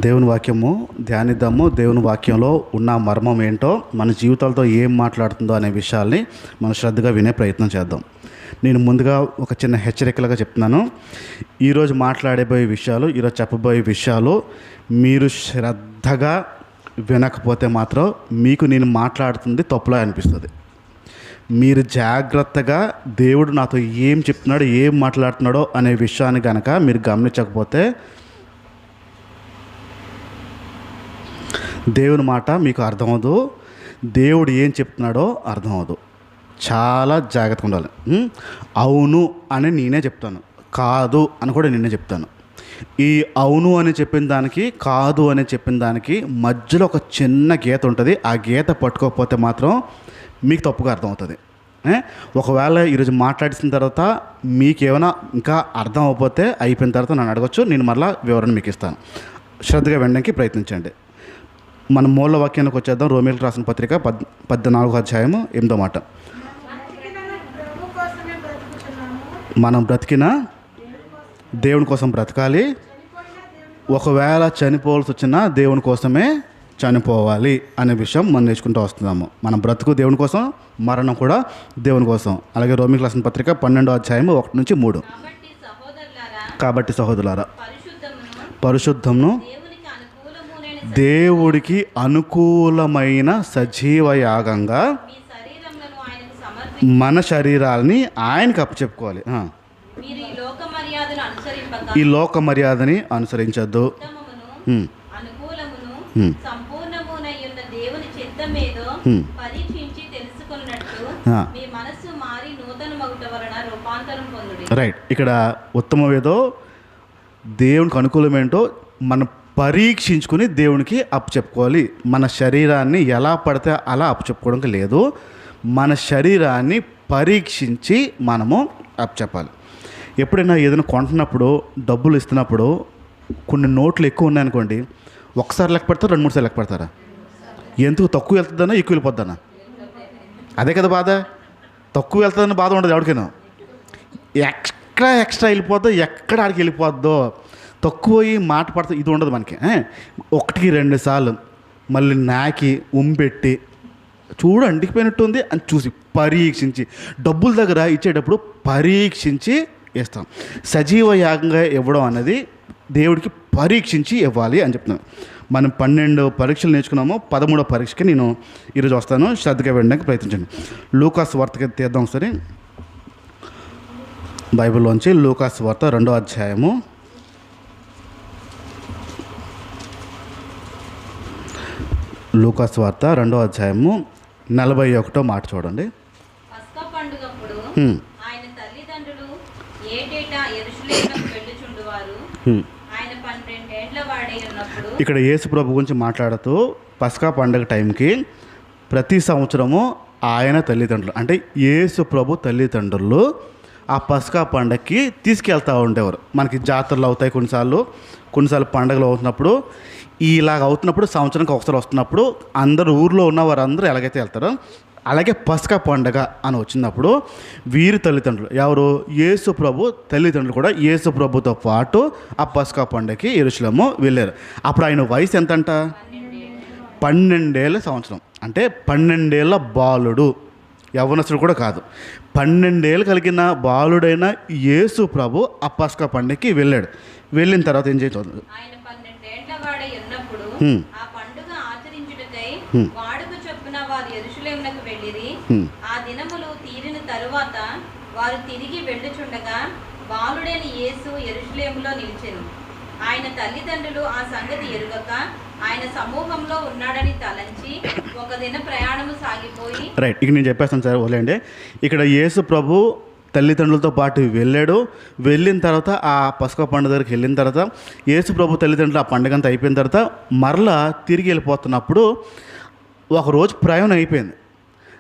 దేవుని వాక్యము ధ్యానిద్దాము. దేవుని వాక్యంలో ఉన్న మర్మం ఏంటో, మన జీవితాలతో ఏం మాట్లాడుతుందో అనే విషయాల్ని మనం శ్రద్ధగా వినే ప్రయత్నం చేద్దాం. నేను ముందుగా ఒక చిన్న హెచ్చరికలుగా చెప్తున్నాను. ఈరోజు మాట్లాడబోయే విషయాలు, ఈరోజు చెప్పబోయే విషయాలు మీరు శ్రద్ధగా వినకపోతే మాత్రం మీకు నేను మాట్లాడుతుంది తప్పులా అనిపిస్తుంది. మీరు జాగ్రత్తగా దేవుడు నాతో ఏం చెప్తున్నాడో, ఏం మాట్లాడుతున్నాడో అనే విషయాన్ని కనుక మీరు గమనించకపోతే దేవుని మాట మీకు అర్థమవుదు, దేవుడు ఏం చెప్తున్నాడో అర్థమవుదు. చాలా జాగ్రత్తగా ఉండాలి. అవును అని నేనే చెప్తాను, కాదు అని కూడా నేనే చెప్తాను. ఈ అవును అని చెప్పిన దానికి, కాదు అని చెప్పిన దానికి మధ్యలో ఒక చిన్న గీత ఉంటుంది. ఆ గీత పట్టుకోకపోతే మాత్రం మీకు తప్పుగా అర్థమవుతుంది. ఒకవేళ ఈరోజు మాట్లాడిన తర్వాత మీకేమైనా ఇంకా అర్థం అవ్వకపోతే అయిపోయిన తర్వాత నన్ను అడగచ్చు, నేను మళ్ళీ వివరణ మీకు ఇస్తాను. శ్రద్ధగా వినడానికి ప్రయత్నించండి. మన మూల వాక్యానికి వచ్చేద్దాం. రోమీయులకు రాసిన పత్రిక 14వ అధ్యాయము 8వ మాట. మనం బ్రతికిన దేవుని కోసం బ్రతకాలి, ఒకవేళ చనిపోవాల్సి వచ్చినా దేవుని కోసమే చనిపోవాలి అనే విషయం మనం నేర్చుకుంటూ వస్తున్నాము. మనం బ్రతుకు దేవుని కోసం, మరణం కూడా దేవుని కోసం. అలాగే రోమీయులకు రాసిన పత్రిక 12వ అధ్యాయము 1-3. కాబట్టి సహోదరులారా, పరిశుద్ధమును దేవుడికి అనుకూలమైన సజీవ యాగంగా మన శరీరాలని ఆయనకి అప్పచెప్పుకోవాలి. ఈ లోక మర్యాదని అనుసరించద్దు. రైట్. ఇక్కడ ఉత్తమం ఏదో, దేవునికి అనుకూలమేంటో మనం పరీక్షించుకుని దేవునికి అప్పచెప్పుకోవాలి. మన శరీరాన్ని ఎలా పడితే అలా అప్పచెప్పుకోవడానికి లేదు. మన శరీరాన్ని పరీక్షించి మనము అప్పచెప్పాలి. ఎప్పుడైనా ఏదైనా కొంటున్నప్పుడు, డబ్బులు ఇస్తున్నప్పుడు కొన్ని నోట్లు ఎక్కువ ఉన్నాయనుకోండి, ఒకసారి లెక్క పెడతారు, 2-3 సార్లు లెక్క పెడతారా? ఎందుకు? తక్కువ వెళ్తుందన్నా, ఎక్కువ వెళ్ళిపోద్దన్నా? అదే కదా బాధ. తక్కువ వెళ్తుందని బాధ ఉండదు ఎవరికైనా. ఎక్స్ట్రా వెళ్ళిపోద్దో, ఎక్కడ ఆడికి వెళ్ళిపోద్దో, తక్కువ మాట పడుతుంది, ఇది ఉండదు మనకి. 1-2 సార్లు మళ్ళీ నాకి ఉమ్పెట్టి చూడు అంటికిపోయినట్టుంది అని చూసి పరీక్షించి, డబ్బుల దగ్గర ఇచ్చేటప్పుడు పరీక్షించి ఇస్తాం. సజీవ యాగంగా ఇవ్వడం అనేది దేవుడికి పరీక్షించి ఇవ్వాలి అని చెప్తున్నాను. మనం 12 పరీక్షలు నేర్చుకున్నాము. 13వ పరీక్షకి నేను ఈరోజు వస్తాను. శ్రద్ధగా వెళ్ళడానికి ప్రయత్నించండి. లూకాసు వార్తకి తీద్దాం సరే. బైబిల్లోంచి లూకాసు వార్త 2వ అధ్యాయము 41వ మాట చూడండి. ఇక్కడ యేసు ప్రభు గురించి మాట్లాడుతూ పస్కా పండుగ టైంకి ప్రతి సంవత్సరము ఆయన తల్లిదండ్రులు, అంటే యేసు ప్రభు తల్లిదండ్రులు ఆ పస్కా పండగకి తీసుకెళ్తూ ఉండేవారు. మనకి జాతరలు అవుతాయి, కొన్నిసార్లు పండుగలు అవుతున్నప్పుడు, ఇలాగ అవుతున్నప్పుడు సంవత్సరానికి ఒకసారి వస్తున్నప్పుడు అందరూ ఊర్లో ఉన్న వారందరూ ఎలాగైతే వెళ్తారో అలాగే పస్కా పండగ అని వచ్చినప్పుడు వీరి తల్లిదండ్రులు, ఎవరు? యేసు ప్రభు తల్లిదండ్రులు కూడా యేసు ప్రభుతో పాటు ఆ పస్కా పండగకి యెరూషలేము వెళ్ళారు. అప్పుడు ఆయన వయసు ఎంతంట? 12 ఏళ్ళ సంవత్సరం. అంటే 12 ఏళ్ళ బాలుడు, యవ్వనస్తుడు కూడా కాదు. 12 ఏళ్ళు కలిగిన బాలుడైన యేసు ప్రభు ఆ పస్కా పండగకి వెళ్ళాడు. వెళ్ళిన తర్వాత ఏం చేయలేదు? ఆ దినములు తీరిన తరువాత వారు తిరిగి వెళ్ళుచుండగా బాలుడైన యేసు యెరూషలేములో నిలిచెను. ఆయన తల్లిదండ్రులు ఆ సంగతి ఎరుగక ఆయన సమూహంలో ఉన్నాడని తలంచి ఒక దిన ప్రయాణము సాగిపోయి. రైట్, ఇక నేను చెప్పేస్తాను సార్, వదిలేండి. ఇక్కడ యేసు ప్రభు తల్లిదండ్రులతో పాటు వెళ్ళాడు. వెళ్ళిన తర్వాత ఆ పస్కా పండుగ దగ్గరికి వెళ్ళిన తర్వాత యేసు ప్రభు తల్లిదండ్రులు ఆ పండుగ అంతా అయిపోయిన తర్వాత మరలా తిరిగి వెళ్ళిపోతున్నప్పుడు ఒకరోజు ప్రయాణం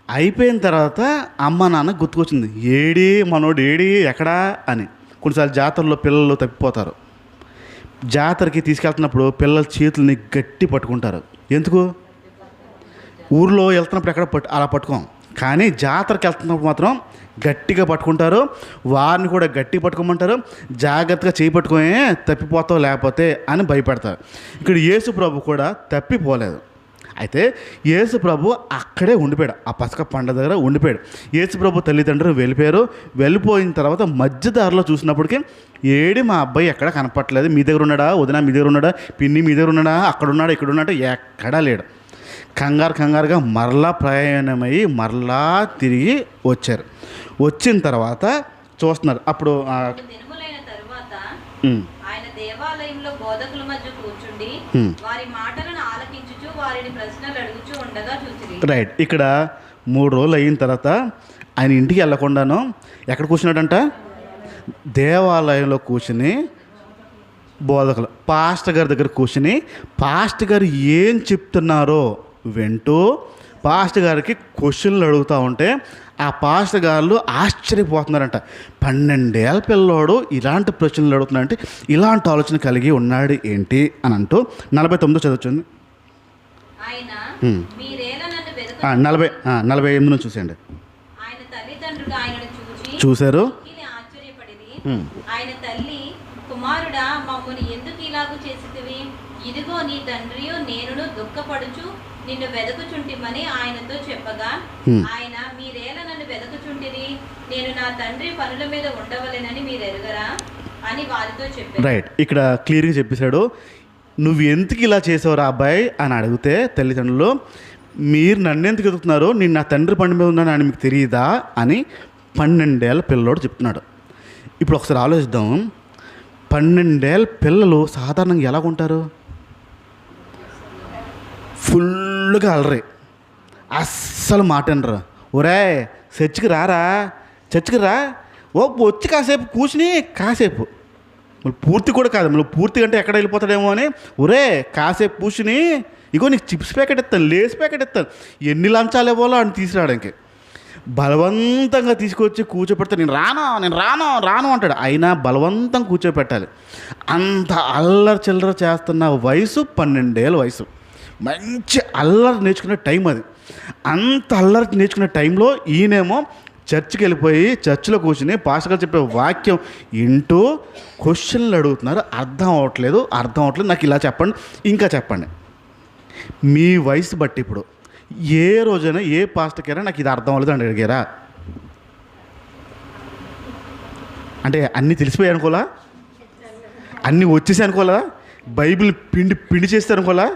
అయిపోయిన తర్వాత అమ్మ నాన్న గుర్తుకొచ్చింది. ఏడి మనోడు, ఏడి ఎక్కడా అని. కొన్నిసార్లు జాతరలో పిల్లలు తప్పిపోతారు. జాతరకి తీసుకెళ్తున్నప్పుడు పిల్లల చేతుల్ని గట్టి పట్టుకుంటారు. ఎందుకు? ఊర్లో వెళ్తున్నప్పుడు ఎక్కడ అలా పట్టుకోం, కానీ జాతరకి వెళ్తున్నప్పుడు మాత్రం గట్టిగా పట్టుకుంటారు, వారిని కూడా గట్టిగా పట్టుకోమంటారు, జాగ్రత్తగా చేయి పట్టుకొని తప్పిపోతావు లేకపోతే అని భయపెడతారు. ఇక్కడ యేసు ప్రభు కూడా తప్పిపోలేదు. అయితే యేసు ప్రభు అక్కడే ఉండిపోయాడు, ఆ పసక పండుగ దగ్గర ఉండిపోయాడు. యేసు ప్రభు తల్లిదండ్రులు వెళ్ళిపోయారు. వెళ్ళిపోయిన తర్వాత మధ్య దారిలో చూసినప్పటికీ ఏడి మా అబ్బాయి ఎక్కడ కనపట్లేదు, మీ దగ్గర ఉన్నాడా, వదిన మీ దగ్గర ఉన్నాడా, పిన్ని మీ దగ్గర ఉన్నాడా, అక్కడ ఉన్నాడా, ఇక్కడ ఉన్నాడా, ఎక్కడా లేడు. కంగారుగా మరలా ప్రయాణమయ్యి మరలా తిరిగి వచ్చారు. వచ్చిన తర్వాత చూస్తున్నారు. అప్పుడు దినములైన తరువాత ఆయన దేవాలయంలో బోధకుల మధ్య కూర్చుండి వారి మాటలను ఆలకించుచు వారిని ప్రశ్నలు అడుగుచూ ఉండగా చూసిరి. రైట్. ఇక్కడ 3 రోజులు అయిన తర్వాత ఆయన ఇంటికి వెళ్ళకుండాను ఎక్కడ కూర్చున్నాడంట, దేవాలయంలో కూర్చుని బోధకులు పాస్టర్ గారి దగ్గర కూర్చుని పాస్టర్ గారు ఏం చెప్తున్నారో వింటూ పాస్టర్ గారికి క్వశ్చన్లు అడుగుతూ ఉంటే ఆ పాస్టర్ గారు ఆశ్చర్యపోతున్నారంట. 12 ఏళ్ళ పిల్లోడు ఇలాంటి ప్రశ్నలు అడుగుతున్నారంటే ఇలాంటి ఆలోచన కలిగి ఉన్నాడు ఏంటి అని అంటూ 49 చదువుతుంది. ఆయన మీరేల నన్ను 48 నుంచి చూసేయండి. ఆయన తల్లిదండ్రులు ఆయనను చూశారు. ఆశ్చర్యపడిరి. ఆయన తల్లి, కుమారుడా, మమ్మల్ని ఎందుకు ఇలాగూ చేసితివి? ఇదిగో నీ తండ్రియు నేనును దుఃఖపడుచు నిన్ను వెదకుచుంటిమని ఆయనతో చెప్పగా ఆయన, మీరేల నన్ను వెదకుచుంటిరి? నేను నా తండ్రి పనుల మీద ఉండవలెనని మీరు ఎరుగరా అని వారితో చెప్పారు. రైట్. ఇక్కడ క్లియర్గా చెప్పేశాడు. నువ్వు ఎందుకు ఇలా చేసావురా అబ్బాయి అని అడిగితే తల్లిదండ్రులు, మీరు నన్ను ఎందుకు ఎదుగుతున్నారు, నేను నా తండ్రి పని మీద ఉన్నాను అని మీకు తెలియదా అని 12 ఏళ్ళ పిల్లోడు చెప్తున్నాడు. ఇప్పుడు ఒకసారి ఆలోచిద్దాం. 12 ఏళ్ళ పిల్లలు సాధారణంగా ఎలాగుంటారు? ఫుల్గా అలరి, అస్సలు మాట అనరు. ఒరే చర్చికి రా వచ్చి కాసేపు కూర్చుని కాసేపు, మళ్ళీ పూర్తి కూడా కాదు, మళ్ళీ పూర్తిగా అంటే ఎక్కడ వెళ్ళిపోతాడేమో అని, ఒరే కాసేపు కూర్చుని ఇగో నీకు చిప్స్ ప్యాకెట్ ఇస్తాను, లేస్ ప్యాకెట్ ఇస్తాను, ఎన్ని లంచాలు ఇవ్వాలో అని తీసుకురావడానికి బలవంతంగా తీసుకొచ్చి కూర్చోపెడతాడు. నేను రాను అంటాడు. అయినా బలవంతంగా కూర్చోపెట్టాలి. అంత అల్లరి చిల్లర చేస్తున్న వయసు 12 ఏళ్ళ వయసు. మంచి అల్లరి నేర్చుకునే టైం అది. అంత అల్లరి నేర్చుకునే టైంలో ఈయనేమో చర్చికి వెళ్ళిపోయి చర్చిలో కూర్చుని పాస్టర్ గారు చెప్పే వాక్యం వింటూ క్వశ్చన్లు అడుగుతున్నారు. అర్థం అవ్వట్లేదు, నాకు ఇలా చెప్పండి, ఇంకా చెప్పండి. మీ వయసు బట్టి ఇప్పుడు ఏ రోజైనా ఏ పాస్టర్కైనా నాకు ఇది అర్థం అవ్వలేదు అని అడిగారా? అంటే అన్నీ తెలిసిపోయాయి అనుకోలా, అన్నీ వచ్చేసి అనుకోలా, బైబిల్ పిండి చేస్తే అనుకోలా,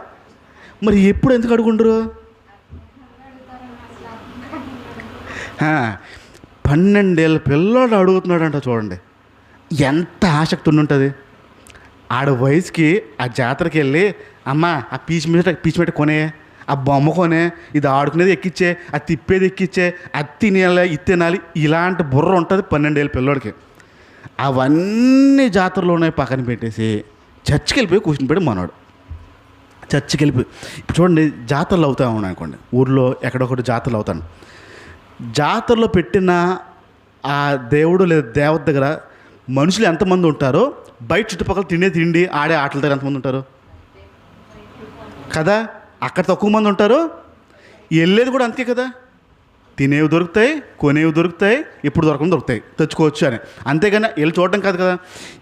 మరి ఎప్పుడు ఎందుకు అడుగుండరు? 12 ఏళ్ళ పిల్లోడు అడుగుతున్నాడంట. చూడండి ఎంత ఆసక్తి ఉంటుంది. ఆడ వయసుకి ఆ జాతరకి వెళ్ళి, అమ్మ ఆ పీచ్ కొనే, ఆ బొమ్మ కొనే, ఇది ఆడుకునేది ఎక్కిచ్చే, అది తిప్పేది ఎక్కిచ్చే, అది తినేయాలి, ఇది తినాలి, ఇలాంటి బుర్ర ఉంటుంది 12 ఏళ్ళ పిల్లోడికి. అవన్నీ జాతరలో ఉన్నాయి పక్కన పెట్టేసి చర్చికి వెళ్ళిపోయి కూర్చుని పెట్టి మనోడు చర్చికి వెళ్ళిపోయి. ఇప్పుడు చూడండి, జాతరలు అవుతా ఉన్నాయి అనుకోండి, ఊర్లో ఎక్కడొకటి జాతరలు అవుతాను. జాతరలో పెట్టిన ఆ దేవుడు లేదా దేవత దగ్గర మనుషులు ఎంతమంది ఉంటారో, బయట చుట్టుపక్కల తిండి ఆడే ఆటల దగ్గర ఎంతమంది ఉంటారు కదా? అక్కడ తక్కువ మంది ఉంటారు. వెళ్ళేది కూడా అంతే కదా, తినేవి దొరుకుతాయి, కొనేవి దొరుకుతాయి, ఎప్పుడు దొరుకుతాయి, తెచ్చుకోవచ్చు అని. అంతేగాని వెళ్ళి చూడటం కాదు కదా.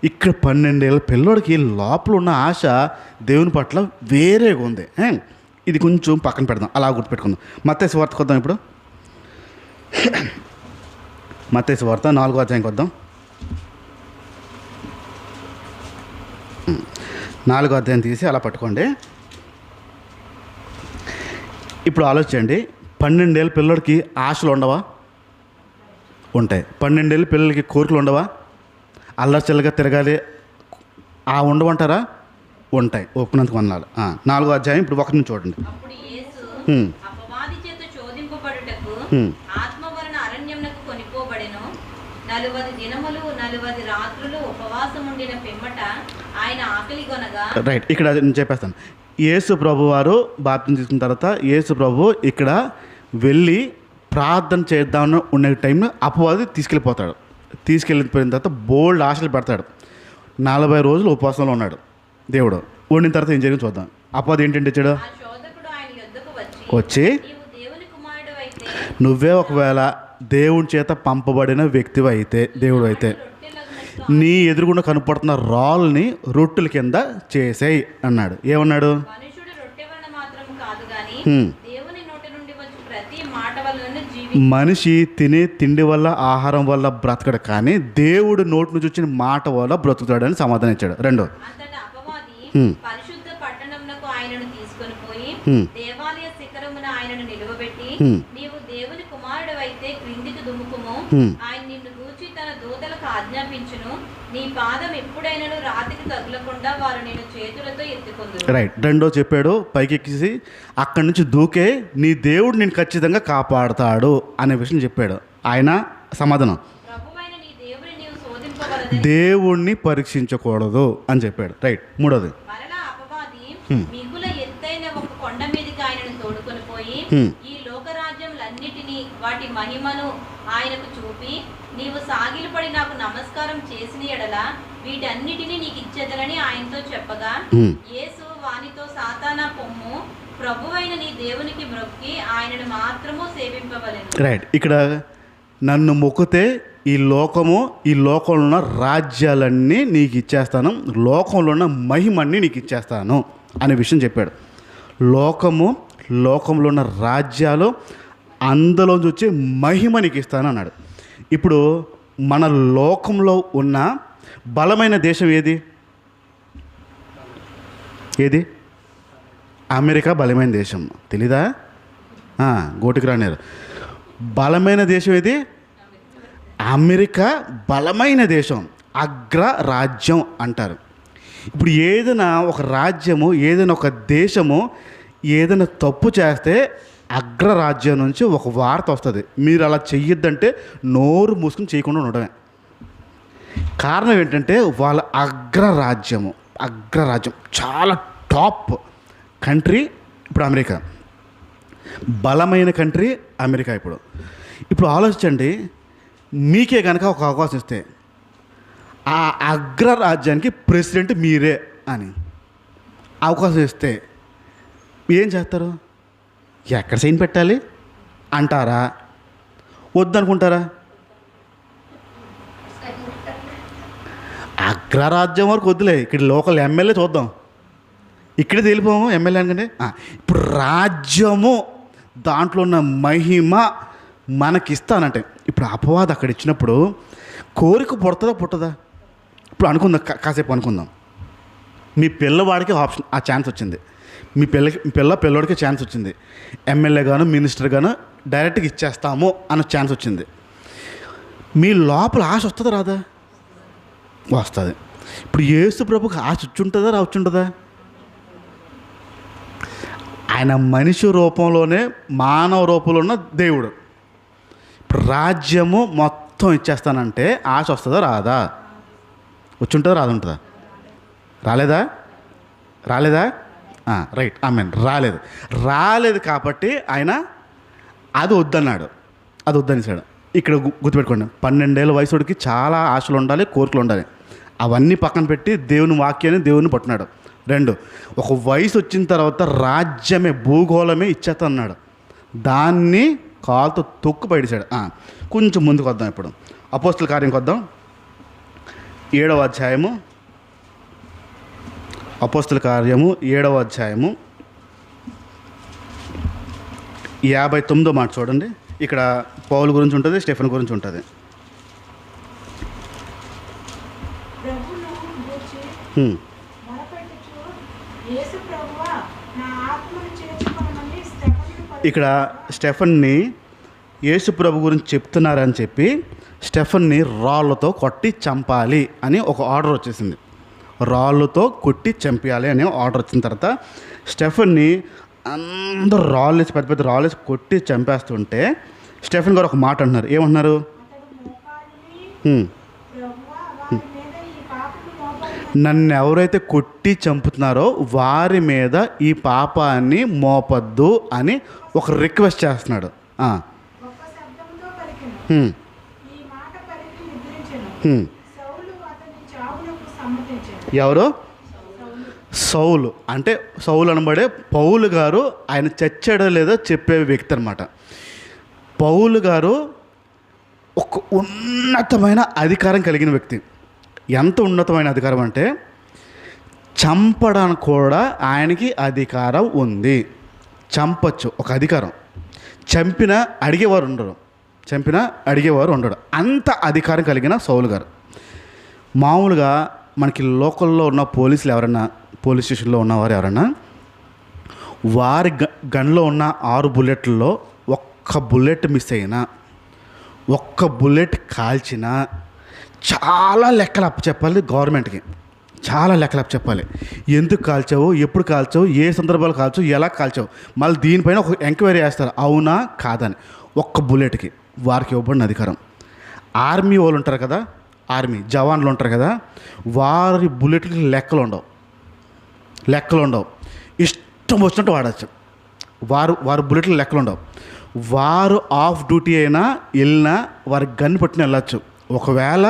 ఇక్కడ 12 ఏళ్ళ పిల్లోడికి లోపల ఉన్న ఆశ దేవుని పట్ల వేరేగా ఉంది. ఇది కొంచెం పక్కన పెడదాం, అలా గుర్తుపెట్టుకుందాం. మత్తయి సువార్తకు వద్దాం. ఇప్పుడు మత్తయి సువార్త 4వ అధ్యాయంకి వద్దాం. 4వ అధ్యాయం తీసి అలా పట్టుకోండి. ఇప్పుడు ఆలోచించండి, 12 ఏళ్ళ పిల్లడికి ఆశలు ఉండవా? ఉంటాయి. 12 ఏళ్ళ పిల్లలకి కోరికలు ఉండవా? అల్లర్చల్లగా తిరగాలి ఉండవంటారా? ఉంటాయి. ఒప్పుకున్నందుకు అన్నాడు. 4వ అధ్యాయం ఇప్పుడు 1 నుంచి చూడండి. అప్పుడు యేసు అపవాది చేత శోధింపబడుటకు ఆత్మవలన అరణ్యమునకు కొనిపోబడెను. 40 దినములు 40 రాత్రులు ఉపవాసం ఉండిన పిమ్మట ఆయన ఆకలి కొనగా. రైట్. ఇక్కడ నేను చెప్పేస్తాను. యేసు ప్రభు వారు బాప్తిసం తీసుకున్న తర్వాత యేసు ప్రభు ఇక్కడ వెళ్ళి ప్రార్థన చేద్దామని ఉన్న టైంలో అపవాది తీసుకెళ్ళిపోతాడు. తీసుకెళ్ళిపోయిన తర్వాత బోల్డ్ ఆశలు పెడతాడు. 40 రోజులు ఉపవాసంలో ఉన్నాడు దేవుడు. వండిన తర్వాత ఏం జరిగింది చూద్దాం. అపవాది ఏంటంటే వచ్చాడు, ఆ శోధకుడు ఆయన యొద్దకు వచ్చి నీవు దేవుని కుమారుడు అయితే నువ్వే ఒకవేళ దేవుని చేత పంపబడిన వ్యక్తివి అయితే, దేవుడు అయితే, రొట్టెలగునట్లు నీ ఎదురుగుండా కనపడుతున్న రాళ్ళని రొట్టెల కింద చేసేయి అన్నాడు. ఏమన్నాడు? మనుషుడు రొట్టె వలన మాత్రం కాదు గాని హ్మ్. దేవుని నోటి నుండి వచ్చు ప్రతి మాట వలన జీవి. మనిషి తినే తిండి వల్ల, ఆహారం వల్ల బ్రతకడు, కానీ దేవుడు నోటి నుంచి వచ్చిన మాట వల్ల బ్రతుకుతాడని సమాధానం ఇచ్చాడు. రెండో, అంతటా అపవాది హ్మ్. పరిశుద్ధ పట్టణమునకు ఆయనను తీసుకొని పోయి హ్మ్. దేవాలయ శిఖరమున ఆయనను నిలువబెట్టి హ్మ్. నీవు దేవుని కుమారుడవైతే క్రిందికి దుముకుము, హ్మ్. ఆయన నిన్ను గూర్చి తన దూతలకు ఆజ్ఞాపించును, నీ పాదం ఎప్పుడైనను రాతికి తగులకుండా వారు నేను చేతులతో ఎత్తుకుందురు. రైట్. రెండో చెప్పాడు, పైకెక్కేసి అక్కడి నుంచి దూకే నీ దేవుడు నేను ఖచ్చితంగా కాపాడుతాడు అనే విషయం చెప్పాడు. ఆయన సమాధానం, ప్రభువైన నీ దేవుని నీవు శోధింపవలదని. దేవుణ్ణి పరీక్షించకూడదు అని చెప్పాడు. రైట్. మూడోది, మరలా అపవాది హ్మ్. మిగుల ఎత్తైన ఒక కొండ మీదకి ఆయనను తోడుకొని పోయి హ్మ్. ఈ లోకరాజ్యములన్నిటినీ వాటి మహిమను ఆయనకు చూపి నీవు సాగిలపడి నాకు నమస్కారం చేసిన ఎడల వీటన్నిటినీ నీకు ఇచ్చేదనని ఆయనతో చెప్పగా హ్మ్. యేసు వానితో సాతానా పొమ్ము, ప్రభువైన నీ దేవునికి మ్రొక్కి ఆయనను మాత్రము సేవింపవలెను. రైట్. ఇక్కడ నన్ను మొక్కితే ఈ లోకంలో ఉన్న రాజ్యాలన్నీ నీకు ఇచ్చేస్తాను, లోకంలో ఉన్న మహిమన్నీ నీకు ఇచ్చేస్తాను అనే విషయం చెప్పాడు. లోకంలో ఉన్న రాజ్యాలు, అందులోంచి వచ్చే మహిమ నీకు ఇస్తాను అన్నాడు. ఇప్పుడు మన లోకంలో ఉన్న బలమైన దేశం ఏది? అమెరికా బలమైన దేశం. తెలీదా? గోటికి రానిరు. బలమైన దేశం ఏది? అమెరికా బలమైన దేశం, అగ్ర రాజ్యం అంటారు. ఇప్పుడు ఏదైనా ఒక రాజ్యము, ఏదైనా ఒక దేశము ఏదైనా తప్పు చేస్తే అగ్రరాజ్యం నుంచి ఒక వార్త వస్తుంది, మీరు అలా చెయ్యొద్దంటే నోరు మూసుకుని చేయకుండా ఉండడమే. కారణం ఏంటంటే వాళ్ళ అగ్రరాజ్యం చాలా టాప్ కంట్రీ. ఇప్పుడు అమెరికా బలమైన కంట్రీ అమెరికా. ఇప్పుడు ఆలోచించండి, మీకే కనుక ఒక అవకాశం ఇస్తే ఆ అగ్రరాజ్యానికి ప్రెసిడెంట్ మీరే అని అవకాశం ఇస్తే ఏం చేస్తారు? ఎక్కడ సైన్ పెట్టాలి అంటారా? వద్దనుకుంటారా? అగ్రరాజ్యం వరకు వద్దులే, ఇక్కడ లోకల్ ఎమ్మెల్యే చూద్దాం, ఇక్కడే తేలిపోము ఎమ్మెల్యే అనుకంటే. ఇప్పుడు రాజ్యము, దాంట్లో ఉన్న మహిమ మనకిస్తానంటే, ఇప్పుడు అపవాదం అక్కడ ఇచ్చినప్పుడు కోరిక పుట్టదా? ఇప్పుడు అనుకుందాం, కాసేపు అనుకుందాం, మీ పిల్లవాడికి ఆప్షన్, ఆ ఛాన్స్ వచ్చింది, మీ పిల్లోడికి ఛాన్స్ వచ్చింది, ఎమ్మెల్యే గాను మినిస్టర్ గాను డైరెక్ట్గా ఇచ్చేస్తాము అన్న ఛాన్స్ వచ్చింది. మీ లోపల ఆశ వస్తుందా రాదా? వస్తుంది. ఇప్పుడు యేసు ప్రభుకి ఆశ వచ్చుంటుందా వచ్చుంటుందా? ఆయన మనిషి రూపంలోనే మానవ రూపంలో ఉన్న దేవుడు. ఇప్పుడు రాజ్యము మొత్తం ఇచ్చేస్తానంటే ఆశ వస్తుందా రాదా? వచ్చుంటుందా రాదుంటుందా? రాలేదా? రైట్. ఆమెన్. రాలేదు కాబట్టి ఆయన అది వద్దనేసాడు. ఇక్కడ గుర్తుపెట్టుకోండి, 12 ఏళ్ళ వయసుడికి చాలా ఆశలు ఉండాలి, కోరికలు ఉండాలి. అవన్నీ పక్కన పెట్టి దేవుని పట్టున్నాడు. 2, ఒక వయసు వచ్చిన తర్వాత రాజ్యమే, భూగోళమే ఇచ్చేస్తాడు. దాన్ని కాలుతో తొక్కు పడిచాడు. కొంచెం ముందుకు వద్దాం. ఇప్పుడు అపోస్తుల కార్యంకి వద్దాం. 7వ అధ్యాయము, అపోస్తుల కార్యము 7వ అధ్యాయము 59వ మాట చూడండి. ఇక్కడ పౌలు గురించి ఉంటుంది, స్టెఫెన్ గురించి ఉంటుంది. ఇక్కడ స్టెఫన్ని యేసు ప్రభు గురించి చెప్తున్నారని చెప్పి స్టెఫన్ని రాళ్ళతో కొట్టి చంపాలి అని ఒక ఆర్డర్ వచ్చేసింది. రాళ్ళతో కొట్టి చంపేయాలి అనే ఆర్డర్ వచ్చిన తర్వాత స్టెఫన్ని అందరూ పెద్ద పెద్ద రాళ్ళేసి కొట్టి చంపేస్తుంటే స్టెఫెన్ గారు ఒక మాట అంటున్నారు. ఏమంటున్నారు? నన్ను ఎవరైతే కొట్టి చంపుతున్నారో వారి మీద ఈ పాపాన్ని మోపద్దు అని ఒక రిక్వెస్ట్ చేస్తున్నాడు. ఎవరు? సౌలు. అంటే సౌలు అనబడే పౌలు గారు ఆయన చచ్చాడో లేదో చెప్పే వ్యక్తి అనమాట. పౌలు గారు ఒక ఉన్నతమైన అధికారం కలిగిన వ్యక్తి. ఎంత ఉన్నతమైన అధికారం అంటే చంపడానికి కూడా ఆయనకి అధికారం ఉంది. చంపచ్చు, ఒక అధికారం. చంపినా అడిగేవారు ఉండరు. అంత అధికారం కలిగిన సౌలు గారు. మామూలుగా మనకి లోకల్లో ఉన్న పోలీసులు ఎవరైనా, పోలీస్ స్టేషన్లో ఉన్నవారు ఎవరైనా, వారి గన్లో ఉన్న 6 బుల్లెట్లలో ఒక్క బుల్లెట్ మిస్ అయినా, ఒక్క బుల్లెట్ కాల్చినా చాలా లెక్కలు అప్పచెప్పాలి గవర్నమెంట్కి. చాలా లెక్కలు అప్పచెప్పాలి. ఎందుకు కాల్చావు, ఎప్పుడు కాల్చావు, ఏ సందర్భాలు కాల్చావు, ఎలా కాల్చావు, మళ్ళీ దీనిపైన ఒక ఎంక్వైరీ చేస్తారు, అవునా కాదని. ఒక్క బుల్లెట్కి వారికి ఇవ్వబడిన అధికారం. ఆర్మీ వాళ్ళు ఉంటారు కదా, ఆర్మీ జవాన్లు ఉంటారు కదా, వారి బుల్లెట్లకి లెక్కలు ఉండవు. ఇష్టం వచ్చినట్టు వాడచ్చు. వారి బుల్లెట్లు లెక్కలు ఉండవు. వారు ఆఫ్ డ్యూటీ అయినా వెళ్ళినా వారి గన్ పట్టుకుని వెళ్ళచ్చు. ఒకవేళ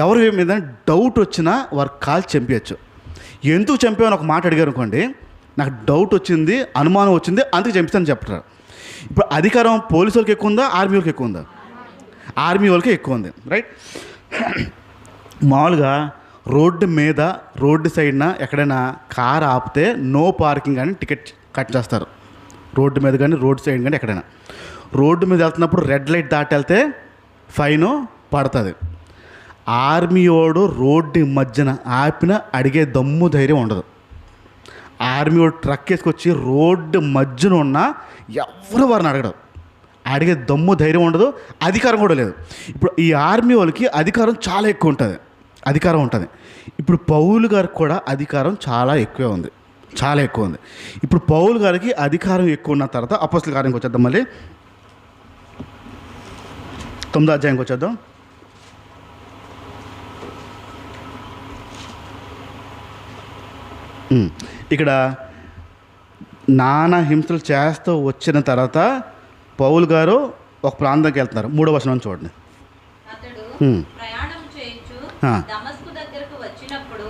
ఎవరి మీద డౌట్ వచ్చినా వారు కాల్ చంపేయచ్చు. ఎందుకు చంపామని ఒక మాట అడిగారు అనుకోండి, నాకు డౌట్ వచ్చింది, అనుమానం వచ్చింది, అందుకు చంపుతాను చెప్తారు. ఇప్పుడు అధికారం పోలీసు వాళ్ళకి ఎక్కువ ఉందా, ఆర్మీ వాళ్ళకి ఎక్కువ ఉందా? ఆర్మీ వాళ్ళకి ఎక్కువ ఉంది, రైట్? మామూలుగా రోడ్డు సైడ్న ఎక్కడైనా కార్ ఆపితే నో పార్కింగ్ అని టికెట్ కట్ చేస్తారు. రోడ్డు మీద కానీ రోడ్ సైడ్ కానీ ఎక్కడైనా రోడ్డు మీద వెళ్తున్నప్పుడు రెడ్ లైట్ దాటి వెళ్తే ఫైన్ పడుతుంది. ఆర్మీ వాడు రోడ్డు మధ్యన ఆపిన అడిగే దమ్ము ధైర్యం ఉండదు. ఆర్మీ వాడు ట్రక్ వేసుకొచ్చి రోడ్డు మధ్యన ఉన్న ఎవరు వారిని అడిగే దమ్ము ధైర్యం ఉండదు, అధికారం కూడా లేదు. ఇప్పుడు ఈ ఆర్మీ వాళ్ళకి అధికారం చాలా ఎక్కువ ఉంటుంది. ఇప్పుడు పౌలు గారికి కూడా అధికారం చాలా ఎక్కువ ఉంది. ఇప్పుడు పౌలు గారికి అధికారం ఎక్కువ ఉన్న తర్వాత అపోస్తలుల కార్యానికి వచ్చేద్దాం. మళ్ళీ 9వ అధ్యాయంకి వచ్చేద్దాం. ఇక్కడ నానా హింసలు చేస్తూ వచ్చిన తర్వాత పౌలు గారు ఒక ప్రాంతానికి వెళ్తున్నారు. 3వ వచనం చూడండి. అతడు ప్రయాణం చేయుచు దమస్కు దగ్గరకు వచ్చినప్పుడు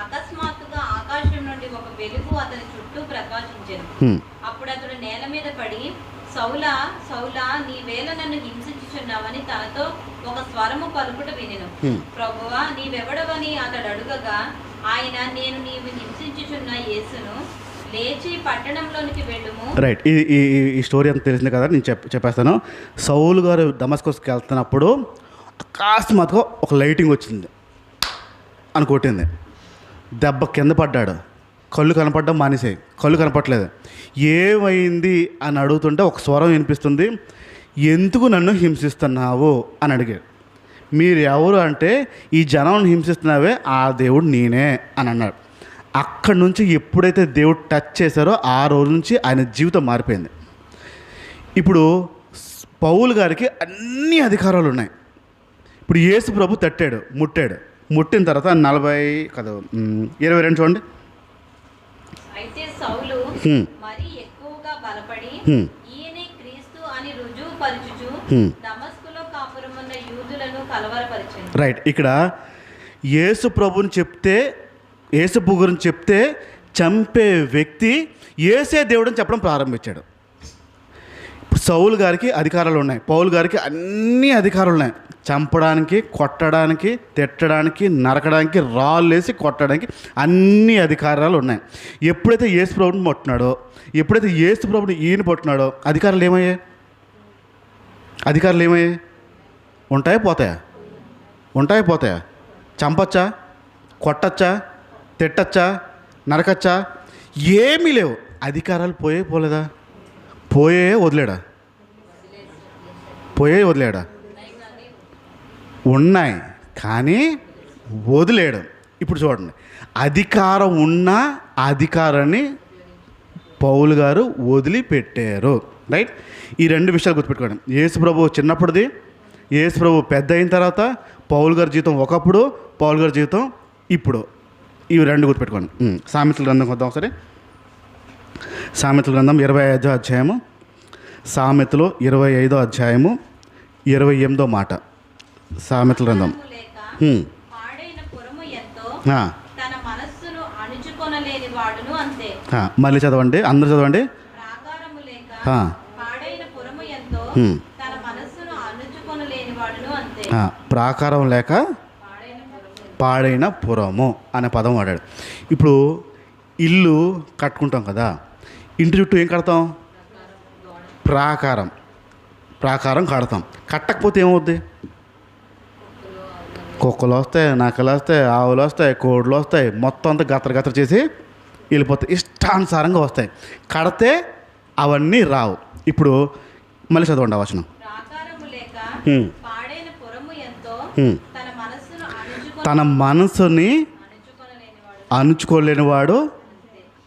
అకస్మాత్తుగా ఆకాశం నుండి ఒక వెలుగు అతని చుట్టూ ప్రకాశించెను. అప్పుడు అతడు నేల మీద పడి, సౌలా సౌలా, నీవేళ నన్ను హింసించుచున్నావని తనతో ఒక స్వరము పలుకుట వినెను. ప్రభువా, నీవెవడవని అతడు అడుగగా ఆయన, నేను నీవు హింసించుచున్న యేసును, లేచి పట్టణంలోనికి వెళ్ళుము. రైట్, ఈ స్టోరీ అంతా తెలిసింది కదా, నేను చెప్పేస్తాను. సౌలు గారు దమస్కస్కి వెళ్తున్నప్పుడు అకస్మాత్తుగా ఒక లైటింగ్ వచ్చింది అని కొట్టింది. దెబ్బ కింద పడ్డాడు. కళ్ళు కనపడడం మానేసాయి, కళ్ళు కనపడలేదు. ఏమైంది అని అడుగుతుంటే ఒక స్వరం వినిపిస్తుంది, ఎందుకు నన్ను హింసిస్తున్నావు అని అడిగాడు. మీరు ఎవరు అంటే, ఈ జనం హింసిస్తున్నావే ఆ దేవుడు నేనే అని అన్నాడు. అక్కడి నుంచి ఎప్పుడైతే దేవుడు టచ్ చేశారో ఆ రోజు నుంచి ఆయన జీవితం మారిపోయింది. ఇప్పుడు పౌలు గారికి అన్ని అధికారాలు ఉన్నాయి. ఇప్పుడు యేసు ప్రభు ముట్టిన తర్వాత 22 చూడండి. అయితే సౌలు మరి ఎక్కువగా బలపడి ఈయనే క్రీస్తు అని రుజువుపరచుచు దమస్కులో కాపురమున్న యూదులను కలవరపరిచెను. రైట్, ఇక్కడ యేసు గురించి చెప్తే చంపే వ్యక్తి యేసే దేవుడని చెప్పడం ప్రారంభించాడు. ఇప్పుడు సౌలు గారికి అధికారాలు ఉన్నాయి, పౌలు గారికి అన్ని అధికారాలు ఉన్నాయి. చంపడానికి, కొట్టడానికి, తిట్టడానికి, నరకడానికి, రాళ్ళేసి కొట్టడానికి అన్ని అధికారాలు ఉన్నాయి. ఎప్పుడైతే యేసు ప్రభుని ముట్టినాడో, ఎప్పుడైతే యేసు ప్రభుని ఈయన పట్టినాడో అధికారాలు ఏమయ్యాయి? ఉంటాయా పోతాయా? చంపచ్చా, కొట్టచ్చా, తిట్టచ్చా, నరకచ్చా? ఏమీ లేవు. అధికారాలు పోలేదా? వదిలేడా? ఉన్నాయి కానీ వదిలేడు. ఇప్పుడు చూడండి, అధికారం ఉన్న అధికారాన్ని పౌలు గారు వదిలిపెట్టారు. రైట్, ఈ 2 విషయాలు గుర్తుపెట్టుకోండి. యేసు ప్రభు చిన్నప్పుడుది, యేసు ప్రభు పెద్ద అయిన తర్వాత పౌలు గారి జీవితం ఒకప్పుడు, పౌలు గారి జీవితం ఇప్పుడు. ఇవి 2 గుర్తుపెట్టుకోండి. సామెతల గ్రంథం వద్దాం ఒకసారి. సామెతల గ్రంథం 25వ అధ్యాయము, సామెతలు 25వ అధ్యాయము 28వ మాట. సామెతల గ్రంథం మళ్ళీ చదవండి, అందరూ చదవండి. ప్రాకారం లేక పాడైన పురము. పాడైన పురము అనే పదం వాడాడు. ఇప్పుడు ఇల్లు కట్టుకుంటాం కదా, ఇంటి చుట్టూ ఏం కడతాం? ప్రాకారం కడతాం. కట్టకపోతే ఏమవుద్ది? కుక్కలు వస్తాయి, నక్కలు వస్తాయి, ఆవులు వస్తాయి, కోళ్ళు వస్తాయి, మొత్తం అంతా గత్తర చేసి వెళ్ళిపోతాయి, ఇష్టానుసారంగా వస్తాయి. కడితే అవన్నీ రావు. ఇప్పుడు మళ్ళీ చదవండి ఆ వచనం. ప్రాకారము లేక హ్మ్. పాడైన పురము ఎంతో హ్మ్. తన మనస్సును తన మనసుని అణుచుకొనలేనివాడు అణుచుకోలేనివాడు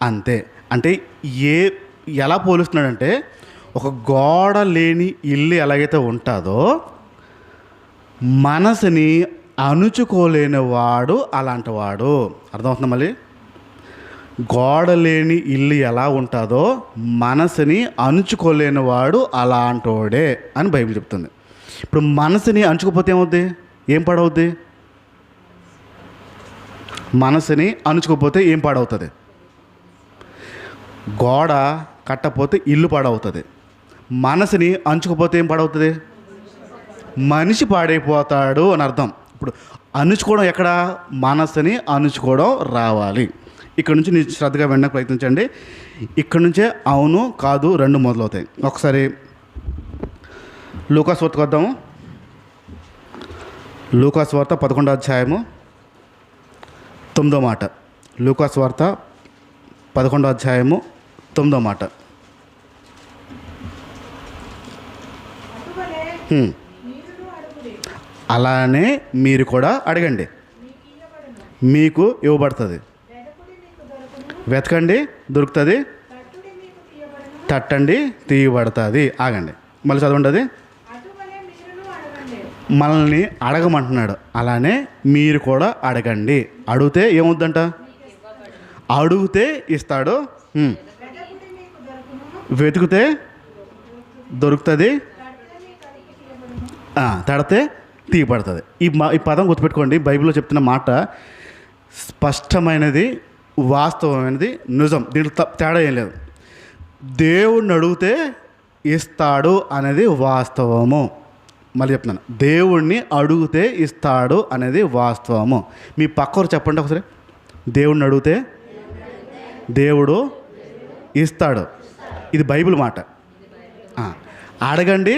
అంతే. అంటే ఎలా పోలుస్తున్నాడంటే, ఒక గోడ లేని ఇల్లు ఎలాగైతే ఉంటుందో మనసుని అణుచుకోలేనివాడు అలాంటి వాడు. అర్థమవుతుందా? మళ్ళీ గోడ లేని ఇల్లు ఎలా ఉంటుందో మనసుని అణుచుకోలేనివాడు అలాంటోడే అని బైబిల్ చెప్తుంది. ఇప్పుడు మనసుని అణుచుకోకపోతే ఏమవుద్ది? ఏం పాడవుద్ది? మనసుని అణుచుకోకపోతే ఏం పాడవుతుంది? గోడ కట్టకపోతే ఇల్లు పాడవుతుంది. మనసుని అణుచుకోకపోతే ఏం పాడవుతుంది? మనిషి పాడైపోతాడు అని అర్థం. ఇప్పుడు అణుచుకోవడం ఎక్కడ? మనసుని అణుచుకోవడం రావాలి. ఇక్కడ నుంచి మీరు శ్రద్ధగా వినడానికి ప్రయత్నించండి. ఇక్కడ నుంచే అవును కాదు రెండు మొదలవుతాయి. ఒకసారి లూకాసు వార్తకు వద్దాము. లూకాసు వార్త 11వ అధ్యాయము 9వ మాట. లూకాసు వార్త 11వ అధ్యాయము 9వ మాట. అలానే మీరు కూడా అడగండి, మీకు ఇవ్వబడుతుంది. వెతకండి, దొరుకుతుంది. తట్టండి, తీయబడుతుంది. ఆగండి, మళ్ళీ చదవండి. అది మనల్ని అడగమంటున్నాడు. అలానే మీరు కూడా అడగండి. అడిగితే ఏమవుద్దంట? అడిగితే ఇస్తాడు. వెతికితే దొరుకుతుంది. తడితే తీయబడుతుంది. ఈ పదం గుర్తుపెట్టుకోండి. బైబిల్లో చెప్తున్న మాట స్పష్టమైనది, వాస్తవమైనది, నిజం. దీంట్లో తేడా ఏం లేదు. దేవుణ్ణి అడిగితే ఇస్తాడు అనేది వాస్తవము. మళ్ళీ చెప్తున్నాను, దేవుణ్ణి అడిగితే ఇస్తాడు అనేది వాస్తవము. మీ పక్కరు చెప్పండి ఒకసారి. దేవుణ్ణి అడిగితే దేవుడు ఇస్తాడు. ఇది బైబిల్ మాట. అడగండి,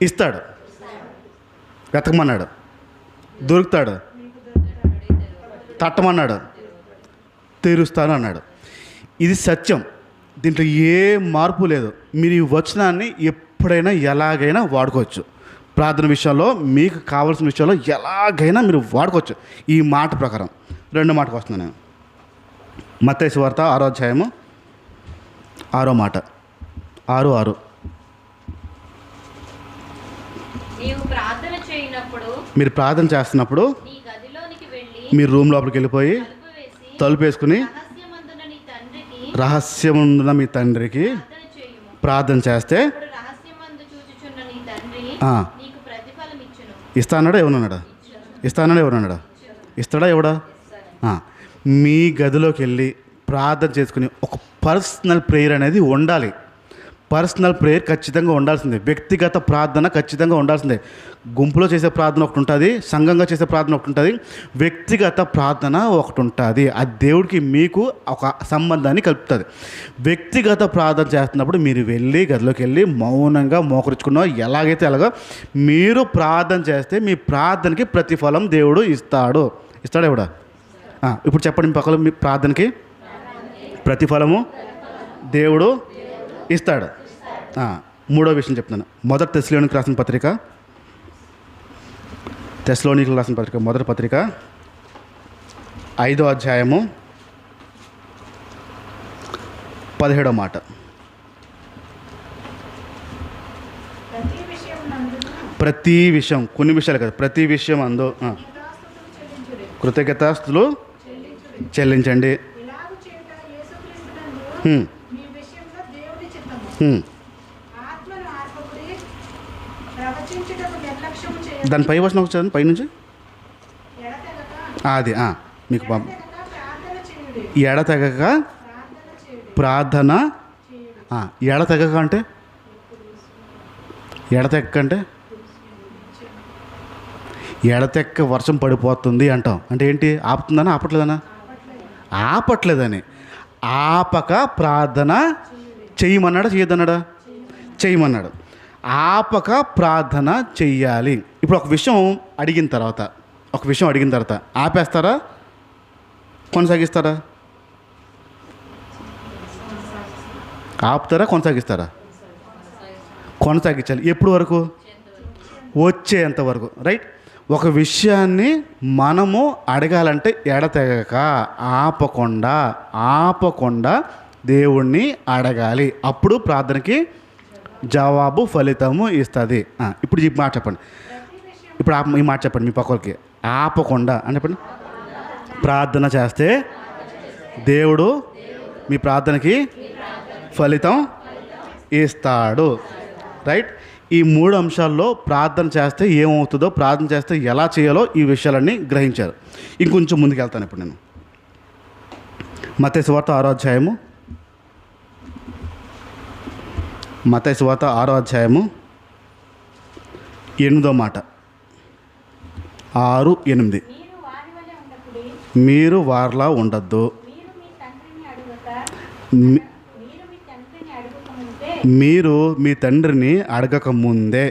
ఇస్తాడు. వెతకమన్నాడు, దొరుకుతాడు. తట్టమన్నాడు, తెరుస్తాను అన్నాడు. ఇది సత్యం. దీంట్లో ఏ మార్పు లేదు. మీరు ఈ వచనాన్ని ఎప్పుడైనా ఎలాగైనా వాడుకోవచ్చు. ప్రార్థన విషయంలో, మీకు కావాల్సిన విషయంలో ఎలాగైనా మీరు వాడుకోవచ్చు. ఈ మాట ప్రకారం రెండో మాటకు వస్తున్నాను నేను. మత్తయి సువార్త 6వ అధ్యాయము 6వ మాట. 6:6. నీవు ప్రార్థన చేయనప్పుడు, మీరు ప్రార్థన చేస్తున్నప్పుడు నీ గదిలోనికి వెళ్ళి మీరు రూమ్ లోపలికి వెళ్ళిపోయి తలుపు వేసి తలుపు వేసుకుని రహస్యమందున నీ తండ్రికి రహస్యమున్న మీ తండ్రికి ప్రార్థన చేయుము. ప్రార్థన చేస్తే అప్పుడు రహస్యమందు చూచుచున్న నీ తండ్రి నీకు ప్రతిఫలం ఇచ్చును. ఇస్తానడా? ఎవరన్నాడా? ఇస్తానడా? ఎవరన్నాడా? ఇస్తాడా? ఎవడా? మీ గదిలోకి వెళ్ళి ప్రార్థన చేసుకుని ఒక పర్సనల్ ప్రేయర్ అనేది ఉండాలి. పర్సనల్ ప్రేయర్ ఖచ్చితంగా ఉండాల్సిందే. వ్యక్తిగత ప్రార్థన ఖచ్చితంగా ఉండాల్సిందే. గుంపులో చేసే ప్రార్థన ఒకటి ఉంటుంది, సంఘంగా చేసే ప్రార్థన ఒకటి ఉంటుంది, వ్యక్తిగత ప్రార్థన ఒకటి ఉంటుంది. అది దేవుడికి మీకు ఒక సంబంధాన్ని కలుపుతుంది. వ్యక్తిగత ప్రార్థన చేస్తున్నప్పుడు మీరు వెళ్ళి గదిలోకి వెళ్ళి మౌనంగా మోకరించుకున్నా ఎలాగైతే అలాగా మీరు ప్రార్థన చేస్తే మీ ప్రార్థనకి ప్రతిఫలం దేవుడు ఇస్తాడు. ఇస్తాడు ఎవడా? ఇప్పుడు చెప్పండి, మీ పక్కన మీ ప్రార్థనకి ప్రతిఫలము దేవుడు ఇస్తాడు. మూడో విషయం చెప్తున్నాను. మొదటి తెస్సలోనికీయులకు రాసిన పత్రిక, తెస్సలోనికీయులకు రాసిన పత్రిక, మొదటి పత్రిక 5వ అధ్యాయము 17వ మాట. ప్రతి విషయం, కొన్ని విషయాలు కదా, ప్రతి విషయం అందు కృతజ్ఞతాస్తులు చెల్లించండి. దాని పై వచనం వచ్చేది పైనుంచి అది మీకు ఎడతెగక ప్రార్థన. ఎడతెగక అంటే ఎడతెగక అంటే ఎడతెక్క వర్షం పడిపోతుంది అంటాం. అంటే ఏంటి? ఆపుతుందనా ఆపట్లేదనా? ఆపట్లేదని. ఆపక ప్రార్థన చెయ్యమన్నాడా చేయొద్దన్నాడా? చెయ్యమన్నాడు. ఆపక ప్రార్థన చెయ్యాలి. ఇప్పుడు ఒక విషయం అడిగిన తర్వాత ఆపేస్తారా కొనసాగిస్తారా? ఆపుతారా కొనసాగిస్తారా? కొనసాగించాలి. ఎప్పుడు వరకు? వచ్చేంత వరకు. రైట్. ఒక విషయాన్ని మనము అడగాలంటే ఎడతెగక ఆపకుండా దేవుణ్ణి అడగాలి. అప్పుడు ప్రార్థనకి జవాబు ఫలితము ఇస్తుంది. ఇప్పుడు ఈ మాట చెప్పండి. ఇప్పుడు ఈ మాట చెప్పండి మీ పక్కకి. ఆపకుండా అని చెప్పండి. ప్రార్థన చేస్తే దేవుడు మీ ప్రార్థనకి ఫలితం ఇస్తాడు. రైట్. ఈ 3 అంశాల్లో ప్రార్థన చేస్తే ఏమవుతుందో, ప్రార్థన చేస్తే ఎలా చేయాలో ఈ విషయాలన్నీ గ్రహించారు. ఇంకొంచెం ముందుకు వెళ్తాను ఇప్పుడు నేను. మత్తయి సువార్త 6వ అధ్యాయము 8వ మాట. 6:8. మీరు వారిలా ఉండద్దు. మీరు మీ తండ్రిని అడగక ముందే